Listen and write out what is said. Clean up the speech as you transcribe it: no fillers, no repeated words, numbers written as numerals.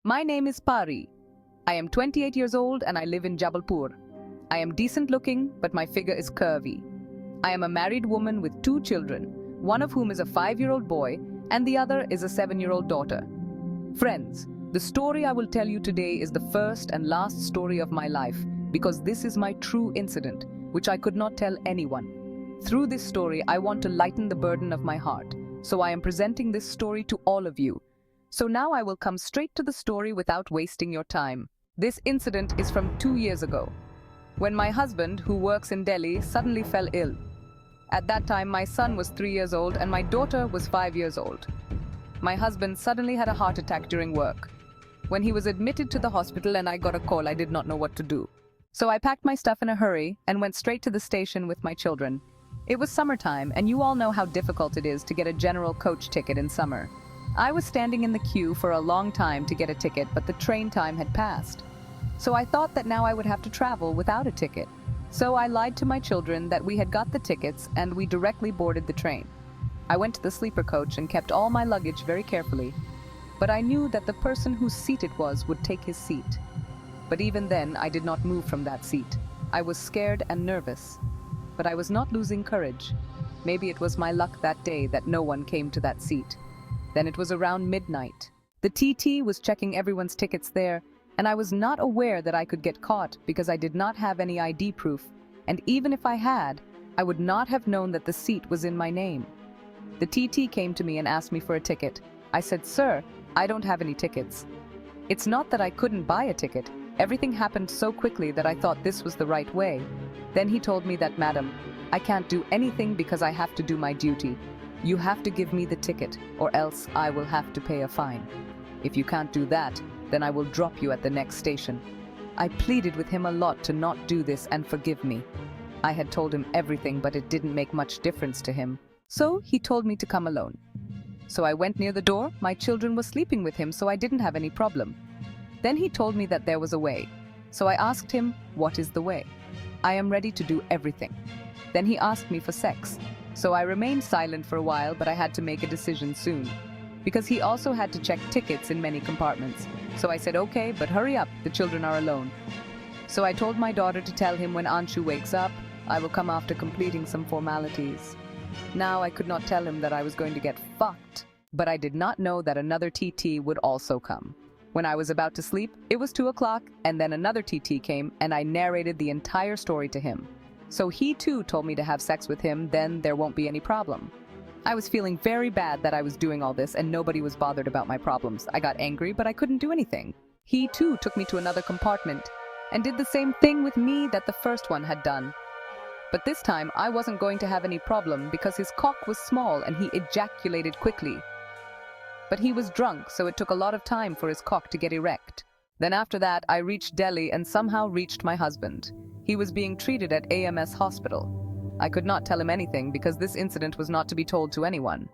My name is Pari. I am 28 years old and I live in Jabalpur. I am decent looking, but my figure is curvy. I am a married woman with 2 children, one of whom is a 5-year-old boy and the other is a 7-year-old daughter. Friends, the story I will tell you today is the first and last story of my life because this is my true incident, which I could not tell anyone. Through this story, I want to lighten the burden of my heart, so I am presenting this story to all of you. So now I will come straight to the story without wasting your time. This incident is from 2 years ago, when my husband, who works in Delhi, suddenly fell ill. At that time, my son was 3 years old and my daughter was 5 years old. My husband suddenly had a heart attack during work. When he was admitted to the hospital and I got a call, I did not know what to do. So I packed my stuff in a hurry and went straight to the station with my children. It was summertime, and you all know how difficult it is to get a general coach ticket in summer. I was standing in the queue for a long time to get a ticket, but the train time had passed. So I thought that now I would have to travel without a ticket. So I lied to my children that we had got the tickets and we directly boarded the train. I went to the sleeper coach and kept all my luggage very carefully. But I knew that the person whose seat it was would take his seat. But even then, I did not move from that seat. I was scared and nervous. But I was not losing courage. Maybe it was my luck that day that no one came to that seat. Then it was around midnight. The TT was checking everyone's tickets there, and I was not aware that I could get caught because I did not have any ID proof, and even if I had, I would not have known that the seat was in my name. The TT came to me and asked me for a ticket. I said, "Sir, I don't have any tickets." It's not that I couldn't buy a ticket. Everything happened so quickly that I thought this was the right way. Then he told me that, "Madam, I can't do anything because I have to do my duty. You have to give me the ticket, or else I will have to pay a fine. If you can't do that, then I will drop you at the next station." I pleaded with him a lot to not do this and forgive me. I had told him everything, but it didn't make much difference to him. So he told me to come alone. So I went near the door. My children were sleeping with him, so I didn't have any problem. Then he told me that there was a way. So I asked him, "What is the way?" "I am ready to do everything." Then he asked me for sex. So I remained silent for a while, but I had to make a decision soon, because he also had to check tickets in many compartments. So I said, "Okay, but hurry up, the children are alone." So I told my daughter to tell him when Anshu wakes up, I will come after completing some formalities. Now I could not tell him that I was going to get fucked, but I did not know that another TT would also come. When I was about to sleep, it was 2 o'clock, and then another TT came, and I narrated the entire story to him. So he too told me to have sex with him, then there won't be any problem. I was feeling very bad that I was doing all this and nobody was bothered about my problems. I got angry, but I couldn't do anything. He too took me to another compartment and did the same thing with me that the first one had done. But this time I wasn't going to have any problem because his cock was small and he ejaculated quickly. But he was drunk, so it took a lot of time for his cock to get erect. Then after that, I reached Delhi and somehow reached my husband. He was being treated at AIIMS hospital. I could not tell him anything because this incident was not to be told to anyone.